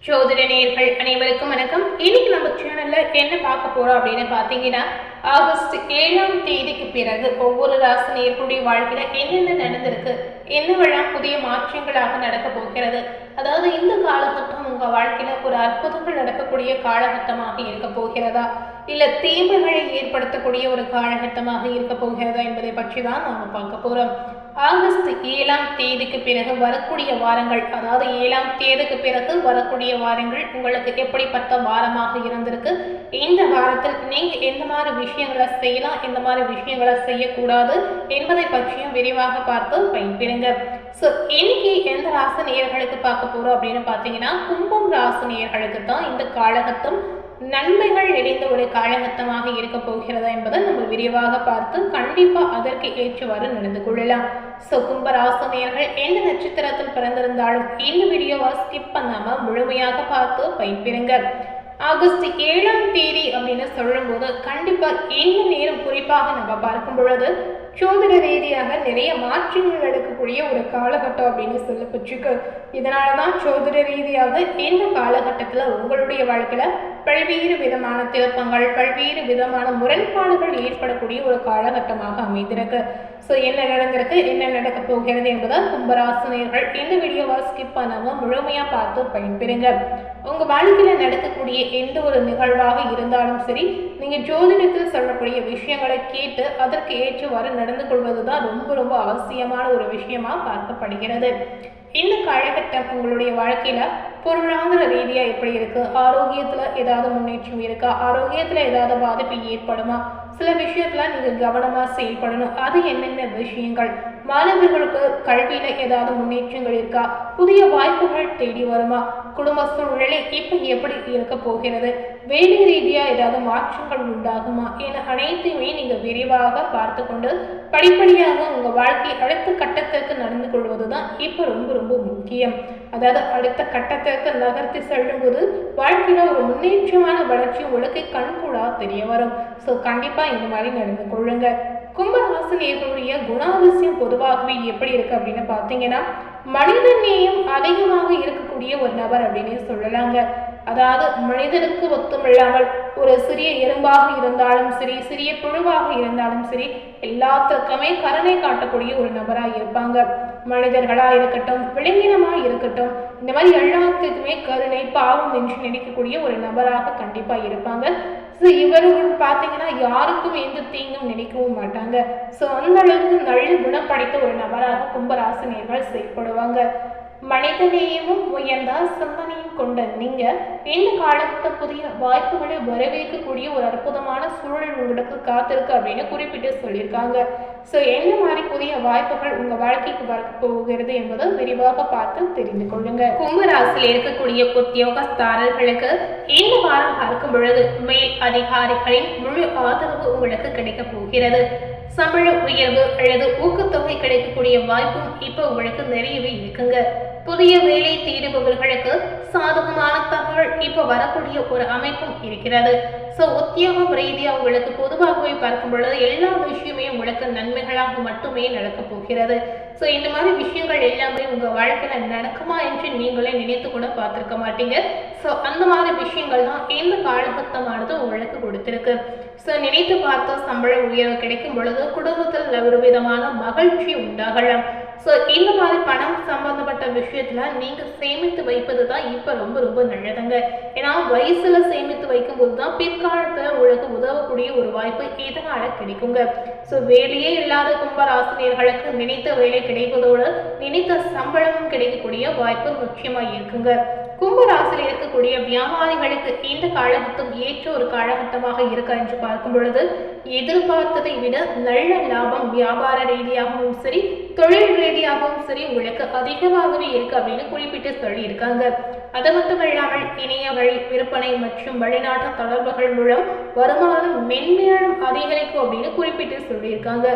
ஜோதிட நேயர்கள் அனைவருக்கும் வணக்கம். இன்னைக்கு நம்ம சேனல்ல என்ன பார்க்க போறோம் அப்படின்னு பாத்தீங்கன்னா, ஆகஸ்ட் 7ஆம் தேதிக்கு பிறகு ஒவ்வொரு ராசி நேயர்களுடைய வாழ்க்கையில என்னென்ன நடந்திருக்கு, என்னவெல்லாம் புதிய மாற்றங்களாக நடக்க போகிறது, அதாவது இந்த காலகட்டம் உங்க வாழ்க்கையில ஒரு அற்புதங்கள் நடக்கக்கூடிய காலகட்டமாக இருக்க போகிறதா, இல்ல தீமைகளை ஏற்படுத்தக்கூடிய ஒரு காலகட்டமாக இருக்க போகிறதா என்பதை பற்றி தான் நாம பார்க்க போறோம். ஆகஸ்ட் 7ஆம் தேதிக்கு பிறகு வரக்கூடிய வாரங்கள், அதாவது 7ஆம் தேதிக்கு பிறகு வரக்கூடிய வாரங்கள் உங்களுக்கு எப்படிப்பட்ட வாரமாக இருந்திருக்கு, இந்த வாரத்தில் நீங்க எந்த மாதிரி விஷயங்களை செய்யலாம், எந்த மாதிரி விஷயங்களை செய்யக்கூடாது என்பதை பற்றியும் விரிவாக பார்த்து பயன்பெறுங்க. ஸோ இன்னைக்கு எந்த ராசி நேயர்களுக்கு பார்க்க போறோம் அப்படின்னு பார்த்தீங்கன்னா, கும்பம் ராசி நேயர்களுக்கு தான் இந்த காலகட்டம் நன்மைகள் நிறைந்த ஒரு காலகட்டமாக இருக்க போகிறதா என்பதை நம்ம விரிவாக பார்த்து கண்டிப்பா அதற்கு ஏற்றவாறு நடந்து கொள்ளலாம். ஸோ கும்பராசினியர்கள் எந்த நட்சத்திரத்தில் பிறந்திருந்தாலும் இந்த வீடியோவை ஸ்கிப் பண்ணாம முழுமையாக பார்த்து பயன்பெறுங்க. ஆகஸ்ட் 7ஆம் தேதி அப்படின்னு சொல்லும்போது கண்டிப்பா இந்த நேரம் குறிப்பாக நம்ம பார்க்கும் பொழுது ஜோதிட ரீதியாக நிறைய மாற்றங்கள் நடக்கக்கூடிய ஒரு காலகட்டம் அப்படின்னு சொல்லப்பட்டிருக்கு. இதனாலதான் ஜோதிட ரீதியாக இந்த காலகட்டத்துல உங்களுடைய வாழ்க்கையில பல்வேறு விதமான திருப்பங்கள், பல்வேறு விதமான முரண்பாடுகள் ஏற்படக்கூடிய ஒரு காலகட்டமாக அமைந்திருக்கு. ஸோ என்ன நடந்திருக்கு, என்ன நடக்க போகிறது என்பதை கும்பராசினியர்கள் இந்த வீடியோவை ஸ்கிப் பண்ணாம முழுமையா பார்த்து பயன்பெறுங்க. உங்க வாழ்க்கையில நடக்கக்கூடிய எந்த ஒரு நிகழ்வாக இருந்தாலும் சரி, நீங்க ஜோதிடத்தில் சொல்லக்கூடிய விஷயங்களை கேட்டு அதற்கு ஏற்றவாறு நடந்து கொள்வதுதான் ரொம்ப ரொம்ப அவசியமான ஒரு விஷயமா பார்க்கப்படுகிறது. இந்த காலகட்டம் உங்களுடைய வாழ்க்கையில பொருளாதார ரீதியா எப்படி இருக்கு, ஆரோக்கியத்துல ஏதாவது முன்னேற்றம் இருக்கா, ஆரோக்கியத்துல ஏதாவது பாதிப்பு ஏற்படுமா, சில விஷயத்துல நீங்க கவனமா செயல்படணும், அது என்னென்ன விஷயங்கள், மாணவர்களுக்கு கல்வியில ஏதாவது முன்னேற்றங்கள் இருக்கா, புதிய வாய்ப்புகள் தேடி வருமா, குடும்ப சூழ்நிலை இப்ப எப்படி இருக்க போகிறது, வேலை ரீதியா ஏதாவது மாற்றங்கள் உண்டாகுமா என அனைத்தையுமே நீங்க விரிவாக பார்த்து கொண்டு படிப்படியாக உங்க வாழ்க்கை அடுத்த கட்டத்திற்கு நடந்து கொள்வதுதான் இப்ப ரொம்ப ரொம்ப முக்கியம். அதாவது அடுத்த கட்டத்திற்கு நகர்த்தி செல்லும் போது வாழ்க்கையில ஒரு முன்னேற்றமான வளர்ச்சி உங்களுக்கு கண்கூடா தெரிய வரும். ஸோ கண்டிப்பா இந்த மாதிரி நடந்து கொள்ளுங்க. கும்பராசினியர்களுடைய குணாதிசயம் பொதுவாகவே எப்படி இருக்கு அப்படின்னு பார்த்தீங்கன்னா, மனித நேயம் அதிகமாக இருக்கக்கூடிய ஒரு நபர் அப்படின்னு சொல்லலாங்க. அதாவது மனிதனுக்கு ஒத்துமில்லாமல் ஒரு சிறிய எறும்பாக இருந்தாலும் சரி, சிறிய புழுவாக இருந்தாலும் சரி, எல்லாத்துக்குமே கருணை காட்டக்கூடிய ஒரு நபராக இருப்பாங்க. மனிதர்களா இருக்கட்டும், விலங்கினமா இருக்கட்டும், இந்த மாதிரி எல்லாத்துக்குமே கருணை பாவம் என்று நினைக்கக்கூடிய ஒரு நபராக கண்டிப்பா இருப்பாங்க. ஸோ இவர்கள் பார்த்தீங்கன்னா யாருக்கும் எந்த தீங்கும் நினைக்கவும் மாட்டாங்க. ஸோ அந்த அளவுக்கு நல்ல குணம் படைத்த ஒரு நபராக கும்பராசினியர்கள் செயல்படுவாங்க. மனிதநேயமும் உயர்ந்த சிந்தனையும் கொண்ட நீங்க இந்த காலத்து புதிய வாய்ப்புகளை வரவேற்கக்கூடிய ஒரு அற்புதமான சூழல் உங்களுக்கு காத்திருக்கு அப்படின்னு குறிப்பிட்டு சொல்லியிருக்காங்க. ஸோ என்ன மாதிரி புதிய வாய்ப்புகள் உங்க வாழ்க்கைக்கு வர போகிறது என்பதை விரிவாக பார்த்து தெரிந்து கொள்ளுங்க. கும்பராசியில் இருக்கக்கூடிய உத்தியோகஸ்தாரர்களுக்கு இந்த வாரம் பார்க்கும் பொழுது மேல் அதிகாரிகளின் முழு ஆதரவு உங்களுக்கு கிடைக்க போகிறது. சம்பள உயர்வு அல்லது ஊக்கத்தொகை கிடைக்கக்கூடிய வாய்ப்பும் இப்ப உங்களுக்கு நிறையவே இருக்குங்க. புதிய வேலை தேடுபவர்களுக்கு சாதகமான தகவல் இப்ப வரக்கூடிய ஒரு அமைப்பும் இருக்கிறது. ஸோ உத்தியோகம் ரீதியா உங்களுக்கு பொதுவாகவே பார்க்கும் பொழுது எல்லா விஷயமே உங்களுக்கு நன்மைகளாக மட்டுமே நடக்க போகிறது. ஸோ இந்த மாதிரி விஷயங்கள் எல்லாமே உங்க வாழ்க்கையில நடக்குமா என்று நீங்களே நினைத்து கூட பார்த்திருக்க மாட்டீங்க. ஸோ அந்த மாதிரி விஷயங்கள் தான் இந்த காலகட்டமானது உங்களுக்கு கொடுத்திருக்கு. ஸோ நினைத்து பார்த்த சம்பள உயர்வு கிடைக்கும் பொழுது குடும்பத்தில் ஒரு விதமான மகிழ்ச்சி உண்டாகலாம். ஸோ இந்த மாதிரி பணம் சம்பந்தப்பட்ட விஷயத்துல நீங்க சேமித்து வைப்பது தான் இப்ப ரொம்ப ரொம்ப நல்லதுங்க. ஏன்னா வயசுல சேமித்து வைக்கும் போது தான் பிற்காலத்துல உங்களுக்கு உதவக்கூடிய ஒரு வாய்ப்பு இதனால கிடைக்குங்க. ஸோ வேலையே இல்லாத கும்பராசினியர்களுக்கு நினைத்த வேலை கிடைப்பதோடு நினைத்த சம்பளமும் கிடைக்கக்கூடிய வாய்ப்பு நிச்சயமா இருக்குங்க. கும்பராசியில் இருக்கக்கூடிய வியாபாரிகளுக்கு இந்த காலகட்டம் ஏற்ற ஒரு காலகட்டமாக இருக்கா என்று பார்க்கும் பொழுது எதிர்பார்த்ததை விட நல்ல லாபம் வியாபார ரீதியாகவும் சரி, தொழில் ரீதியாகவும் சரி உங்களுக்கு அதிகமாகவே இருக்கு அப்படின்னு குறிப்பிட்டு சொல்லி இருக்காங்க. அது மட்டுமல்லாமல் இணைய வழி விற்பனை மற்றும் வெளிநாட்டு தொடர்புகள் மூலம் வருமானம் மென்மேலும் அதிகரிக்கும் அப்படின்னு குறிப்பிட்டு சொல்லியிருக்காங்க.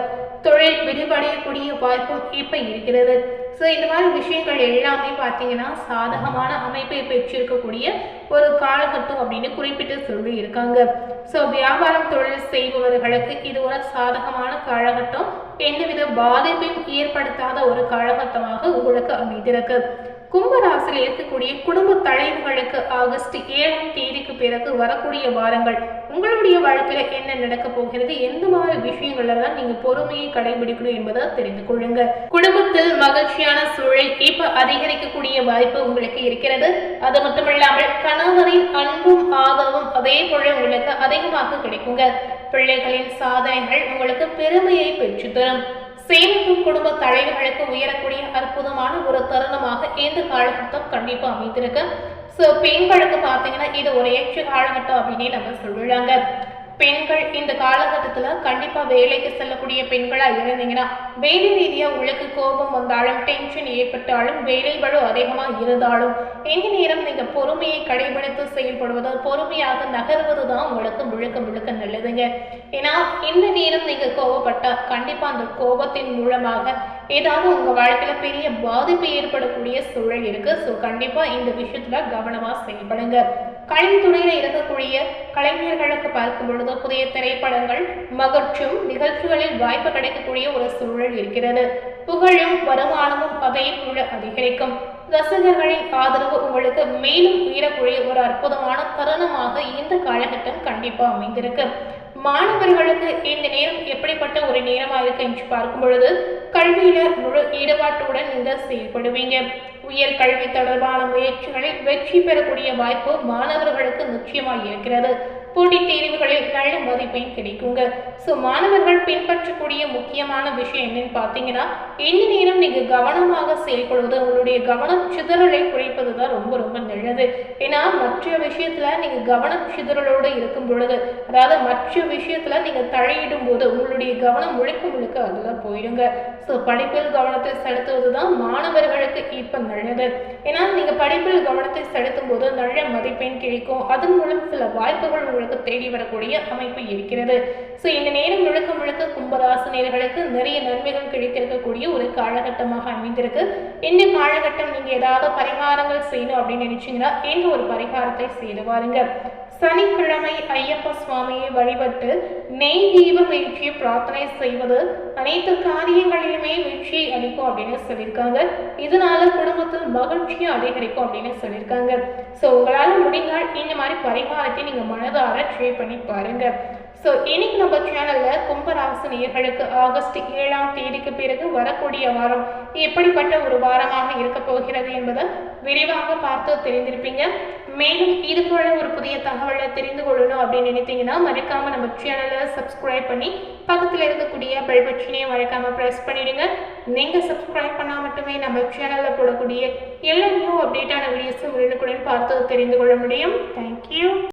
தொழில் விரிவடையக்கூடிய வாய்ப்பும் இப்ப இருக்கிறது. ஸோ இந்த மாதிரி விஷயங்கள் எல்லாமே பார்த்தீங்கன்னா சாதகமான அமைப்பை பெற்றிருக்கக்கூடிய ஒரு காலகட்டம் அப்படின்னு குறிப்பிட்டு சொல்லி இருக்காங்க. ஸோ வியாபாரம் தொழில் செய்பவர்களுக்கு இது ஒரு சாதகமான காலகட்டம், எந்தவித பாதிப்பையும் ஏற்படுத்தாத ஒரு காலகட்டமாக உங்களுக்கு அமைந்திருக்கு. கும்பராசியில் இருக்கக்கூடிய குடும்ப தலைவர்களுக்கு ஆகஸ்ட் 7ஆம் தேதிக்கு பிறகு வரக்கூடிய வாரங்கள் உங்களுடைய வாழ்க்கையில என்ன நடக்க போகிறது, எந்த மாதிரி விஷயங்கள் எல்லாம் நீங்க பொறுமையை கடைபிடிக்கணும் என்பதை தெரிந்து கொள்ளுங்க. குடும்பத்தில் மகிழ்ச்சியான சூழல் இப்ப அதிகரிக்கக்கூடிய வாய்ப்பு உங்களுக்கு இருக்கிறது. அது மட்டுமில்லாமல் கணவரின் அன்பும் ஆதரவும் அதே போல உங்களுக்கு அதிகமாக கிடைக்குங்க. பிள்ளைகளின் சாதனைகள் உங்களுக்கு பெருமையை பெற்றுத்தரும். சேமிப்பும் குடும்ப தலைவர்களுக்கு உயரக்கூடிய அற்புதமான ஒரு தருணமாக இந்த காலகட்டம் கண்டிப்பா அமைந்திருக்கு. பெண்களுக்கு பார்த்தீங்கன்னா இது ஒரு ஏற்ற காலகட்டம் அப்படின்னே நம்ம சொல்லலாங்க. பெண்கள் இந்த காலகட்டத்துல கண்டிப்பா வேலைக்கு செல்லக்கூடிய பெண்களா இருந்தீங்கன்னா வேலை ரீதியா உங்களுக்கு கோபம் வந்தாலும் டென்ஷன் ஏற்பட்டாலும் வேலை பளு அதிகமா இருந்தாலும் இந்த நேரம் நீங்க பொறுமையை கடைபிடித்து செயல்படுவது, பொறுமையாக நகர்வது தான் உங்களுக்கு முழுக்க முழுக்க நல்லதுங்க. ஏன்னா இந்த நேரம் நீங்க கோபப்பட்டா கண்டிப்பா அந்த கோபத்தின் மூலமாக ஏதாவது உங்க வாழ்க்கையில பெரிய பாதிப்பு ஏற்படக்கூடிய சூழல் இருக்கு. கண்டிப்பா இந்த விஷயத்துல கவனமா செயல்படுங்க. கலைத்துறையில இருக்கக்கூடிய கலைஞர்களுக்கு பார்க்கும் பொழுது புதிய திரைப்படங்கள் மகிழ்ச்சியும் நிகழ்ச்சிகளில் வாய்ப்பு கிடைக்கக்கூடிய ஒரு சூழல் இருக்கிறது. புகழும் வருமானமும் அதே போல அதிகரிக்கும். ரசிகர்களின் ஆதரவு உங்களுக்கு மேலும் உயரக்கூடிய ஒரு அற்புதமான தருணமாக இந்த காலகட்டம் கண்டிப்பா அமைந்திருக்கு. மாணவர்களுக்கு இந்த நேரம் எப்படிப்பட்ட ஒரு நேரமா இருக்கு என்று பார்க்கும் பொழுது கல்வியில முழு ஈடுபாட்டுடன் நீங்க செயல்படுவீங்க. உயர் கல்வி தொடர்பான முயற்சிகளில் வெற்றி பெறக்கூடிய வாய்ப்பு மாணவர்களுக்கு நிச்சயமாக இருக்கிறது. போட்டித் தேர்வுகளில் நல்ல மதிப்பெண் கிடைக்குங்க. மாணவர்கள் பின்பற்றக்கூடிய முக்கியமான விஷயம் என்னன்னு பார்த்தீங்கன்னா இந்த நேரம் நீங்க கவனமாக செயல்படுவது, உங்களுடைய கவனம் சிதறலை குறைப்பது தான் ரொம்ப ரொம்ப நல்லது. ஏன்னா மற்ற விஷயத்துல நீங்க கவனம் சிதறலோடு இருக்கும் பொழுது, அதாவது மற்ற விஷயத்துல நீங்க தலையிடும் போது உங்களுடைய கவனம் முழுக்க முழுக்க அதுதான் போயிடுங்க. படிப்பில் கவனத்தை செலுத்துவது தான் மாணவர்களுக்கு இப்ப நல்லது. ஏன்னா நீங்க படிப்பில் கவனத்தை செலுத்தும் போது நல்ல மதிப்பெண் கிடைக்கும். அதன் மூலம் சில வாய்ப்புகள் உங்களுக்கு தேடி வரக்கூடிய அமைப்பு இருக்கிறது. இந்த நேரம் முழுக்க முழுக்க கும்பராசினியர்களுக்கு நிறைய நன்மைகள் கிடைத்திருக்கக்கூடிய ஒரு காலகட்டமாக அமைந்திருக்கு. இந்த காலகட்டம் நீங்க ஏதாவது பரிகாரங்கள் செய்யணும் அப்படின்னு நினைச்சீங்கன்னா இந்த ஒரு பரிகாரத்தை செய்து வாருங்க. சனிக்கிழமை ஐயப்ப சுவாமியை வழிபட்டு நெய் தீபம் ஏற்றி பிரார்த்தனை செய்வது அனைத்து காரியங்களிலுமே வெற்றியை அளிக்கும் அப்படின்னு சொல்லியிருக்காங்க. இதனால குடும்பத்தில் மகிழ்ச்சியும் அதிகரிக்கும் அப்படின்னு சொல்லியிருக்காங்க. உங்களால் முடிந்தால் இந்த மாதிரி பரிகாரத்தை நீங்க மனதார ட்ரை பண்ணி பாருங்க. இன்னைக்கு நம்ம சேனல்ல கும்பராசி நேயர்களுக்கு ஆகஸ்ட் 7ஆம் தேதிக்கு பிறகு வரக்கூடிய வாரம் எப்படிப்பட்ட ஒரு வாரமாக இருக்க போகிறது என்பதை விரிவாக பார்த்து தெரிந்திருப்பீங்க. மேலும் இது போல ஒரு புதிய தகவலை தெரிந்து கொள்ளணும் அப்படின்னு நினைத்தீங்கன்னா மறக்காம நம்ம சேனலை சப்ஸ்கிரைப் பண்ணி பக்கத்தில் இருக்கக்கூடிய பெல் பட்டனையும் மறக்காம பிரஸ் பண்ணிடுங்க. நீங்க சப்ஸ்கிரைப் பண்ணா மட்டுமே நம்ம சேனல்ல போடக்கூடிய எல்லா நியூ அப்டேட்டான வீடியோஸும் உடனுக்குடன் பார்த்து தெரிந்து கொள்ள முடியும். தேங்க்யூ.